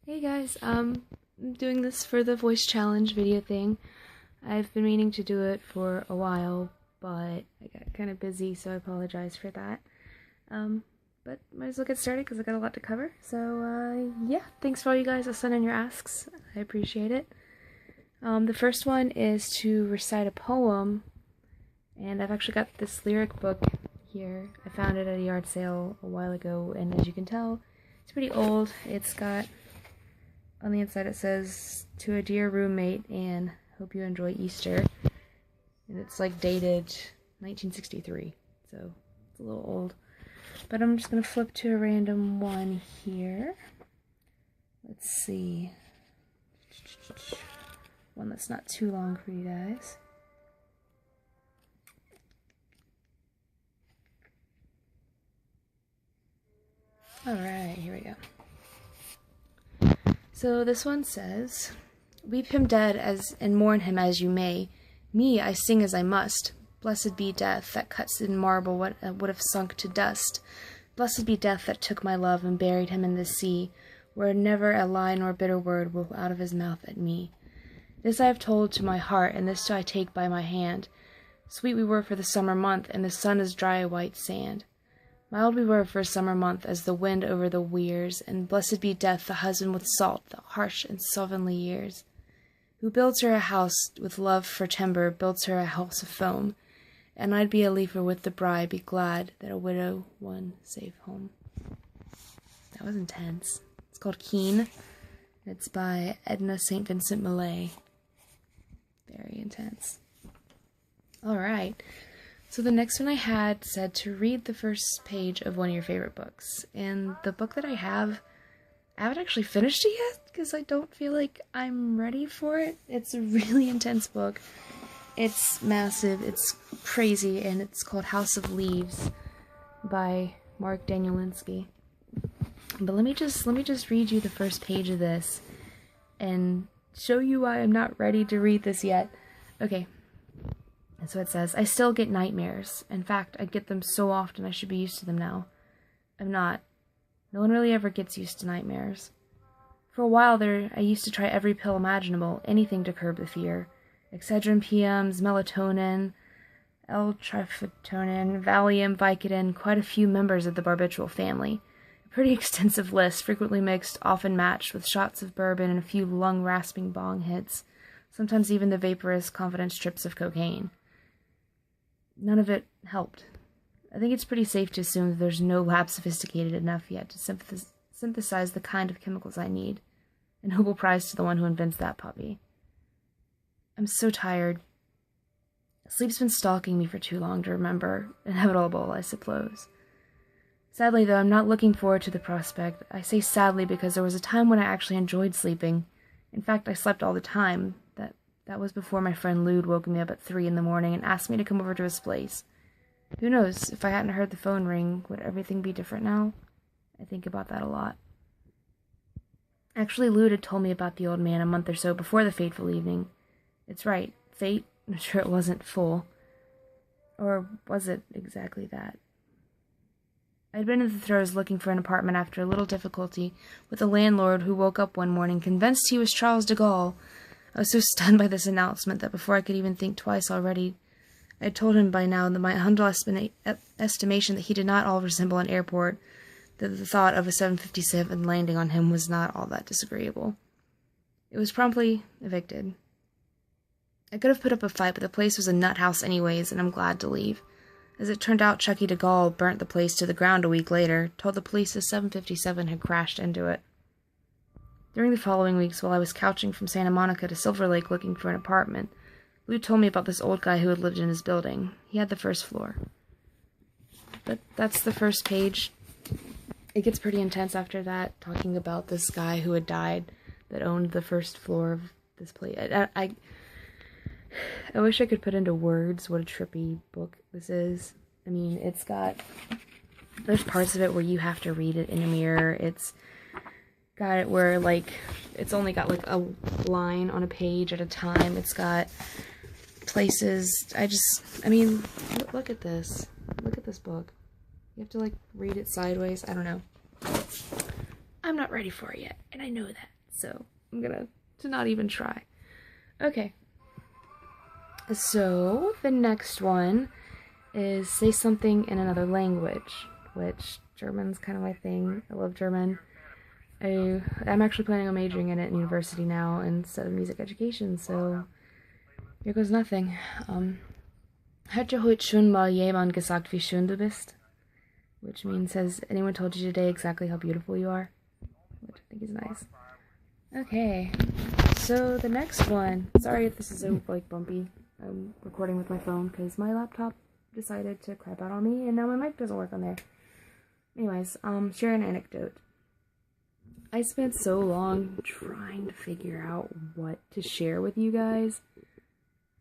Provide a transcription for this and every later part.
Hey guys, I'm doing this for the voice challenge video thing. I've been meaning to do it for a while, but I got kind of busy, so I apologize for that. But might as well get started because I got a lot to cover. So, yeah, thanks for all you guys that sent in your asks. I appreciate it. The first one is to recite a poem, and I've actually got this lyric book here. I found it at a yard sale a while ago, and as you can tell, it's pretty old. It's got on the inside it says, "To a dear roommate, Anne, hope you enjoy Easter." And it's like dated 1963, so it's a little old. But I'm just going to flip to a random one here. Let's see. One that's not too long for you guys. Alright, here we go. So this one says, "Weep him dead and mourn him as you may. Me, I sing as I must. Blessed be death that cuts in marble what would have sunk to dust. Blessed be death that took my love and buried him in the sea, where never a lie nor bitter word will out of his mouth at me. This I have told to my heart, and this do I take by my hand. Sweet we were for the summer month, and the sun is dry white sand. Mild we were for a summer month as the wind over the weirs, and blessed be death, the husband with salt, the harsh and slovenly years. Who builds her a house with love for timber, builds her a house of foam, and I'd be a leafer with the bride, be glad that a widow won safe home." That was intense. It's called Keen. It's by Edna St. Vincent Millay. Very intense. Alright. So the next one I had said to read the first page of one of your favorite books. And the book that I haven't actually finished it yet because I don't feel like I'm ready for it. It's a really intense book. It's massive, it's crazy, and it's called House of Leaves by Mark Danielinsky. But let me just read you the first page of this and show you why I'm not ready to read this yet. Okay. And so it says, "I still get nightmares. In fact, I get them so often I should be used to them now. I'm not. No one really ever gets used to nightmares. For a while there, I used to try every pill imaginable, anything to curb the fear. Excedrin PMs, melatonin, L-tryptophan, Valium, Vicodin, quite a few members of the barbiturate family. A pretty extensive list, frequently mixed, often matched with shots of bourbon and a few lung-rasping bong hits. Sometimes even the vaporous, confident strips of cocaine. None of it helped. I think it's pretty safe to assume that there's no lab sophisticated enough yet to synthesize the kind of chemicals I need. A Nobel Prize to the one who invents that puppy. I'm so tired. Sleep's been stalking me for too long to remember. Inevitable, I suppose. Sadly, though, I'm not looking forward to the prospect. I say sadly because there was a time when I actually enjoyed sleeping. In fact, I slept all the time. That was before my friend Lude woke me up at 3 in the morning and asked me to come over to his place. Who knows, if I hadn't heard the phone ring, would everything be different now? I think about that a lot. Actually, Lude had told me about the old man a month or so before the fateful evening. It's right, fate. I'm sure it wasn't full. Or was it exactly that? I'd been in the throes looking for an apartment after a little difficulty with a landlord who woke up one morning convinced he was Charles de Gaulle. I was so stunned by this announcement that before I could even think twice already, I had told him by now that my humble estimation that he did not all resemble an airport, that the thought of a 757 landing on him was not all that disagreeable. It was promptly evicted. I could have put up a fight, but the place was a nut house anyways, and I'm glad to leave. As it turned out, Chucky de Gaulle burnt the place to the ground a week later, told the police a 757 had crashed into it. During the following weeks, while I was couching from Santa Monica to Silver Lake looking for an apartment, Lou told me about this old guy who had lived in his building. He had the first floor. But that's the first page. It gets pretty intense after that, talking about this guy who had died that owned the first floor of this place. I wish I could put into words what a trippy book this is. I mean, there's parts of it where you have to read it in a mirror. It's got it where, like, it's only got, like, a line on a page at a time. It's got places, I mean, look at this. Look at this book. You have to, like, read it sideways. I don't know. I'm not ready for it yet, and I know that. So I'm gonna to not even try. Okay. So the next one is say something in another language, which German's kind of my thing. I love German. I'm actually planning on majoring in it in university now instead of music education, so here goes nothing. Hat dir heute schon mal jemand gesagt, wie schön du bist? Which means, has anyone told you today exactly how beautiful you are? Which I think is nice. Okay, so the next one. Sorry if this is so, like, bumpy. I'm recording with my phone because my laptop decided to crap out on me, and now my mic doesn't work on there. Anyways, share an anecdote. I spent so long trying to figure out what to share with you guys,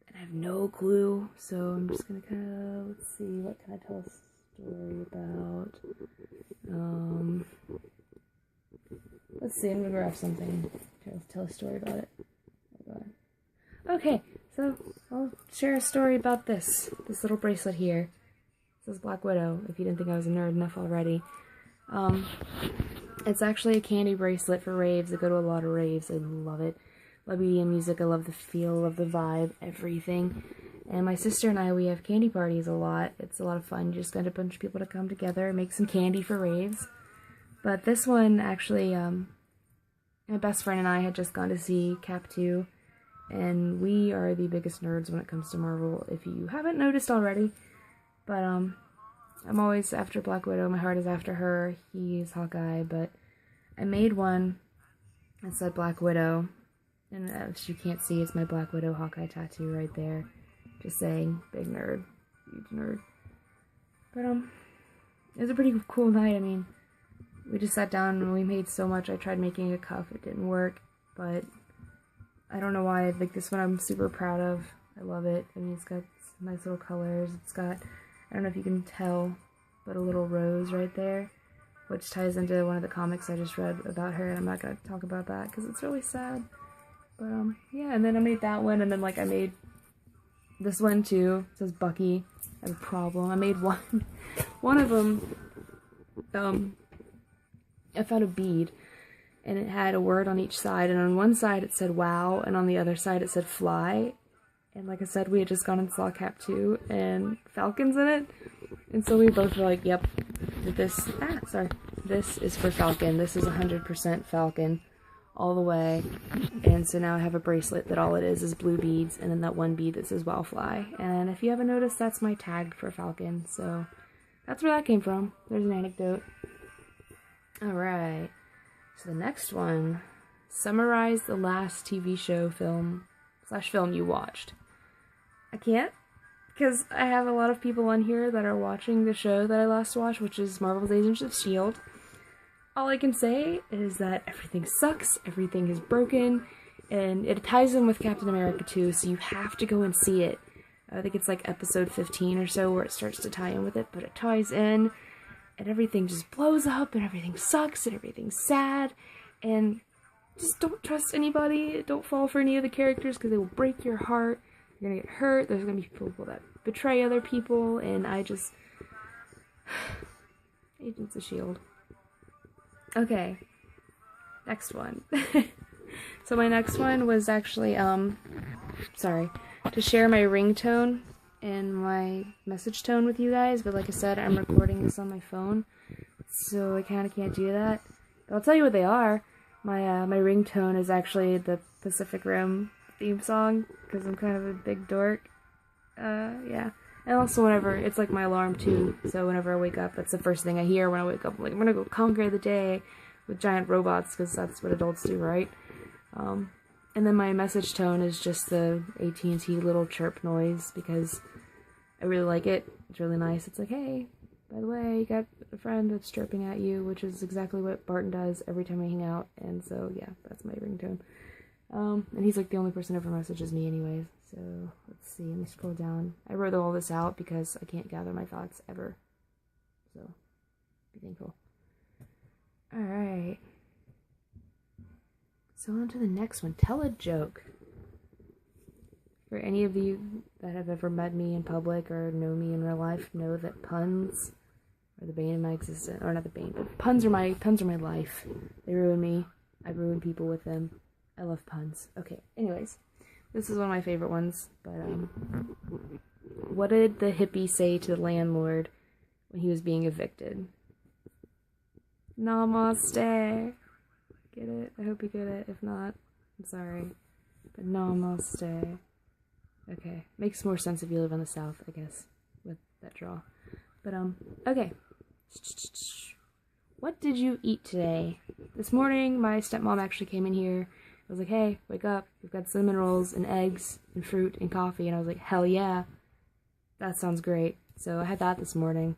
and I have no clue, so I'm just gonna kind of, let's see, what can I tell a story about? Let's see, I'm gonna grab something to tell a story about it. Oh God. Okay, so I'll share a story about this little bracelet here. It says Black Widow, if you didn't think I was a nerd enough already. It's actually a candy bracelet for raves. I go to a lot of raves. I love it. Love EDM music. I love the feel, love the vibe, everything. And my sister and I, we have candy parties a lot. It's a lot of fun. You just get a bunch of people to come together and make some candy for raves. But this one, actually, my best friend and I had just gone to see Cap 2. And we are the biggest nerds when it comes to Marvel, if you haven't noticed already. But, I'm always after Black Widow. My heart is after her. He's Hawkeye, but I made one that said Black Widow. And as you can't see, it's my Black Widow Hawkeye tattoo right there. Just saying, big nerd. Huge nerd. But, it was a pretty cool night. I mean, we just sat down and we made so much. I tried making a cuff. It didn't work, but I don't know why. Like, this one I'm super proud of. I love it. I mean, it's got nice little colors. It's got, I don't know if you can tell, but a little rose right there, which ties into one of the comics I just read about her, and I'm not going to talk about that because it's really sad. But, yeah, and then I made that one, and then, like, I made this one, too. It says Bucky. I have a problem. I made one of them, I found a bead, and it had a word on each side, and on one side it said wow, and on the other side it said fly. And like I said, we had just gone and saw Cap 2, and Falcon's in it. And so we both were like, yep, this is for Falcon. This is 100% Falcon all the way. And so now I have a bracelet that all it is blue beads, and then that one bead that says wow fly. And if you haven't noticed, that's my tag for Falcon. So that's where that came from. There's an anecdote. Alright. So the next one, summarize the last TV show, film you watched. I can't, because I have a lot of people on here that are watching the show that I last watched, which is Marvel's Agents of S.H.I.E.L.D. All I can say is that everything sucks, everything is broken, and it ties in with Captain America too, so you have to go and see it. I think it's like episode 15 or so where it starts to tie in with it, but it ties in, and everything just blows up, and everything sucks, and everything's sad, and just don't trust anybody. Don't fall for any of the characters because they will break your heart. You're gonna get hurt. There's gonna be people that betray other people, and I just... Agents of S.H.I.E.L.D. Okay. Next one. So my next one was actually, sorry, to share my ringtone and my message tone with you guys, but like I said, I'm recording this on my phone, so I kinda can't do that. But I'll tell you what they are. My ringtone is actually the Pacific Rim theme song, because I'm kind of a big dork. Yeah. And also whenever, it's like my alarm too, so whenever I wake up, that's the first thing I hear when I wake up. I'm like, I'm gonna go conquer the day with giant robots, because that's what adults do, right? And then my message tone is just the AT&T little chirp noise, because I really like it. It's really nice. It's like, hey, by the way, you got a friend that's chirping at you, which is exactly what Barton does every time we hang out, and so, yeah, that's my ringtone. And he's like the only person who ever messages me anyways, so let's see, let me scroll down. I wrote all this out because I can't gather my thoughts ever, so be thankful. Alright, so on to the next one. Tell a joke. For any of you that have ever met me in public or know me in real life, know that puns are the bane of my existence. Or not the bane, but puns are my life. They ruin me. I ruin people with them. I love puns. Okay, anyways. This is one of my favorite ones, but, what did the hippie say to the landlord when he was being evicted? Namaste. Get it? I hope you get it. If not, I'm sorry. But namaste. Okay. Makes more sense if you live in the South, I guess, with that draw. But, okay. What did you eat today? This morning, my stepmom actually came in here. I was like, hey, wake up. We've got cinnamon rolls and eggs and fruit and coffee. And I was like, hell yeah. That sounds great. So I had that this morning.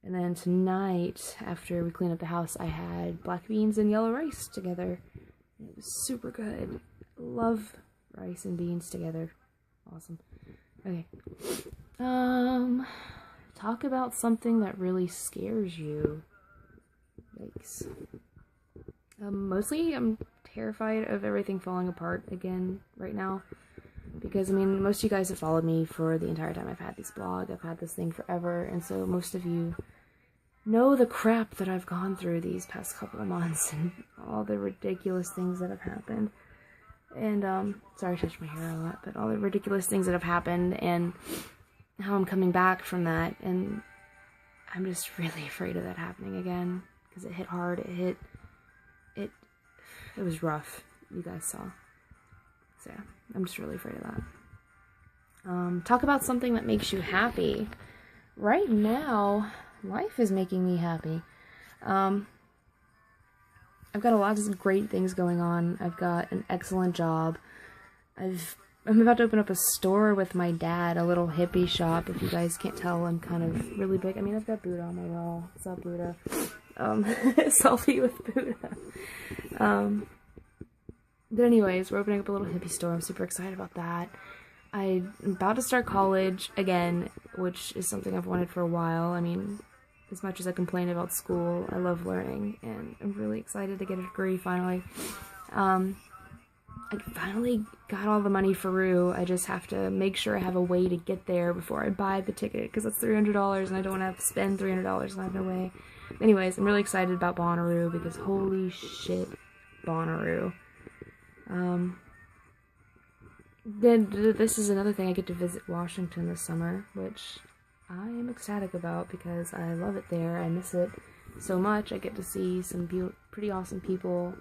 And then tonight, after we cleaned up the house, I had black beans and yellow rice together. It was super good. Love rice and beans together. Awesome. Okay. Talk about something that really scares you. Yikes. Mostly I'm terrified of everything falling apart again right now. Because, I mean, most of you guys have followed me for the entire time I've had this blog. I've had this thing forever, and so most of you know the crap that I've gone through these past couple of months and all the ridiculous things that have happened. And, sorry I touched my hair a lot, but all the ridiculous things that have happened and how I'm coming back from that, and I'm just really afraid of that happening again, because it hit hard, it was rough, you guys saw. So yeah, I'm just really afraid of that. Talk about something that makes you happy. Right now, life is making me happy. I've got a lot of great things going on. I've got an excellent job. I'm about to open up a store with my dad, a little hippie shop. If you guys can't tell, I'm kind of really big. I mean, I've got Buddha on my wall. What's up, Buddha? Selfie with Buddha. But anyways, we're opening up a little hippie store. I'm super excited about that. I'm about to start college again, which is something I've wanted for a while. I mean, as much as I complain about school, I love learning, and I'm really excited to get a degree finally. I finally got all the money for Rue. I just have to make sure I have a way to get there before I buy the ticket, because that's $300, and I don't want to have to spend $300, and I have no way. Anyways, I'm really excited about Bonnaroo, because holy shit, Bonnaroo. Then this is another thing, I get to visit Washington this summer, which I am ecstatic about because I love it there. I miss it so much. I get to see some pretty awesome people.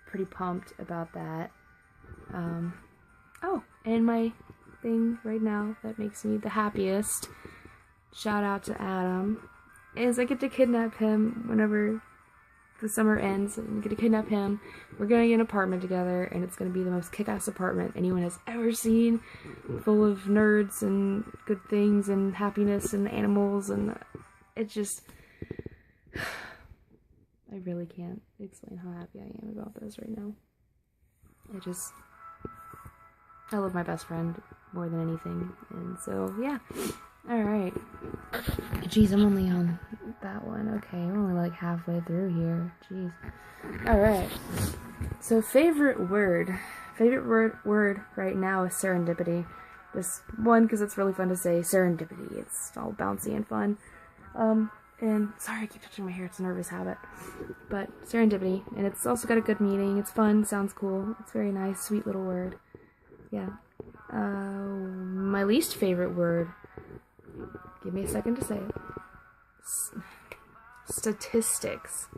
Pretty pumped about that. Oh, and my thing right now that makes me the happiest, shout out to Adam, is I get to kidnap him whenever the summer ends. I'm gonna kidnap him. We're gonna get an apartment together, and it's gonna be the most kick-ass apartment anyone has ever seen, full of nerds and good things and happiness and animals, and it just, I really can't explain how happy I am about this right now. I love my best friend more than anything, and so yeah. Alright. Jeez, I'm only on that one. Okay, we're only like halfway through here. Jeez. Alright. So favorite word. Favorite word right now is serendipity. Just one, because it's really fun to say. Serendipity. It's all bouncy and fun. And sorry I keep touching my hair, it's a nervous habit. But serendipity. And it's also got a good meaning. It's fun, sounds cool. It's very nice, sweet little word. Yeah. My least favorite word. Give me a second to say it. Statistics.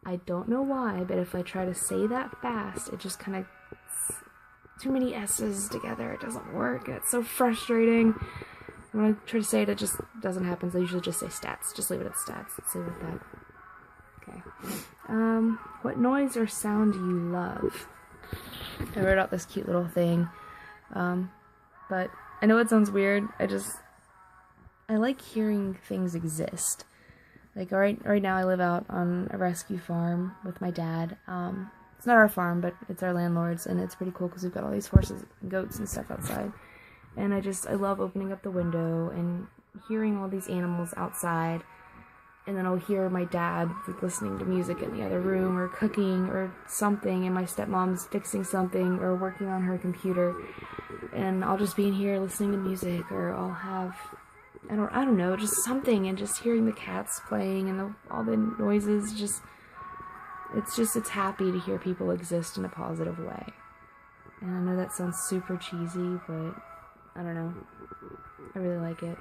I don't know why, but if I try to say that fast, it just kind of, too many S's together, it doesn't work, and it's so frustrating. When I try to say it, it just doesn't happen, so I usually just say stats. Just leave it at stats. Let's leave it at that. Okay. What noise or sound do you love? I wrote out this cute little thing. But I know it sounds weird, I like hearing things exist. Like right now I live out on a rescue farm with my dad. It's not our farm, but it's our landlord's, and it's pretty cool because we've got all these horses and goats and stuff outside. And I love opening up the window and hearing all these animals outside. And then I'll hear my dad listening to music in the other room, or cooking, or something, and my stepmom's fixing something, or working on her computer. And I'll just be in here listening to music, or I'll have, I don't know, just something, and just hearing the cats playing and all the noises, it's happy to hear people exist in a positive way. And I know that sounds super cheesy, but I don't know. I really like it.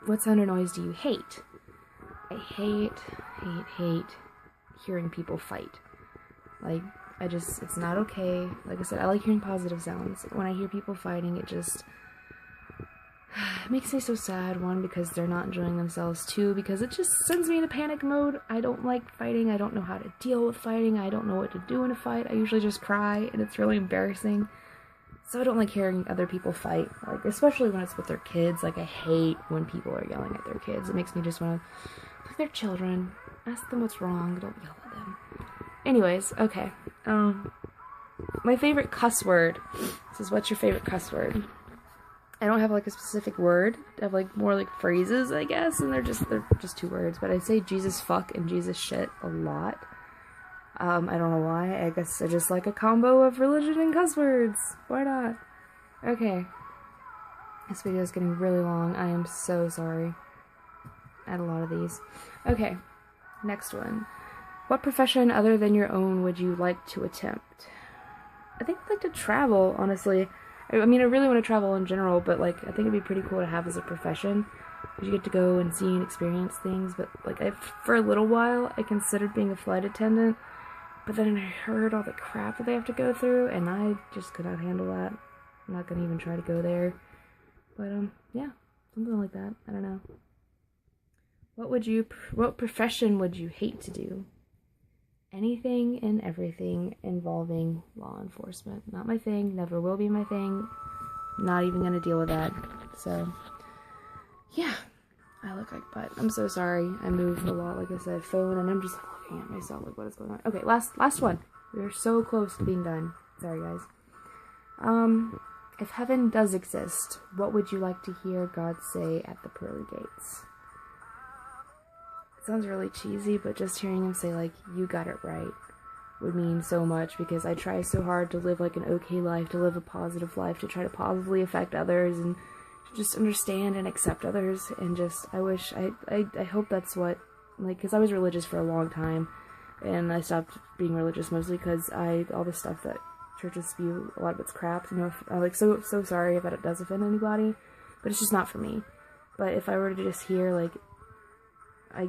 What sound or noise do you hate? I hate hearing people fight. Like, it's not okay. Like I said, I like hearing positive sounds. When I hear people fighting, it makes me so sad. One, because they're not enjoying themselves. Two, because it just sends me into panic mode. I don't like fighting. I don't know how to deal with fighting. I don't know what to do in a fight. I usually just cry, and it's really embarrassing. So I don't like hearing other people fight, like, especially when it's with their kids. Like, I hate when people are yelling at their kids. It makes me just want to, like, they're children. Ask them what's wrong. Don't yell at them. Anyways, okay. My favorite cuss word. This is, what's your favorite cuss word? I don't have, like, a specific word. I have, like, more, like, phrases, I guess, and they're just 2 words. But I'd say Jesus fuck and Jesus shit a lot. I don't know why. I guess I just like a combo of religion and cuss words. Why not? Okay. This video is getting really long. I am so sorry. I had a lot of these. Okay. Next one. What profession other than your own would you like to attempt? I think I'd like to travel, honestly. I mean, I really want to travel in general, but, like, I think it'd be pretty cool to have as a profession. Because you get to go and see and experience things. But, like, for a little while, I considered being a flight attendant. But then I heard all the crap that they have to go through, and I just could not handle that. I'm not gonna even try to go there. But, yeah, something like that. I don't know. What profession would you hate to do? Anything and everything involving law enforcement. Not my thing, never will be my thing. Not even gonna deal with that. So, yeah. I look like butt. I'm so sorry. I move a lot, like I said, phone, and I'm just looking at myself like, what is going on? Okay, last one. We're so close to being done. Sorry, guys. If heaven does exist, what would you like to hear God say at the pearly gates? It sounds really cheesy, but just hearing him say, like, you got it right would mean so much, because I try so hard to live, like, an okay life, to live a positive life, to try to positively affect others, and just understand and accept others, and just, I hope that's what, like, because I was religious for a long time, and I stopped being religious mostly because all the stuff that churches spew, a lot of it's crap, you know, I'm, like, so sorry if it does offend anybody, but it's just not for me. But if I were to just hear, like, I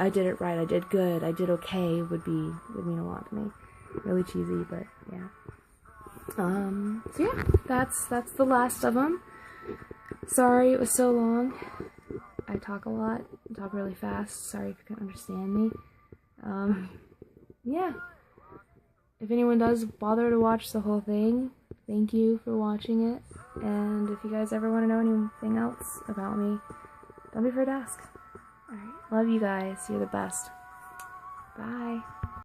did it right, I did good, I did okay, would mean a lot to me. Really cheesy, but, yeah. So yeah, that's the last of them. Sorry it was so long. I talk a lot. I talk really fast. Sorry if you couldn't understand me. Yeah. If anyone does bother to watch the whole thing, thank you for watching it. And if you guys ever want to know anything else about me, don't be afraid to ask. Alright. Love you guys. You're the best. Bye.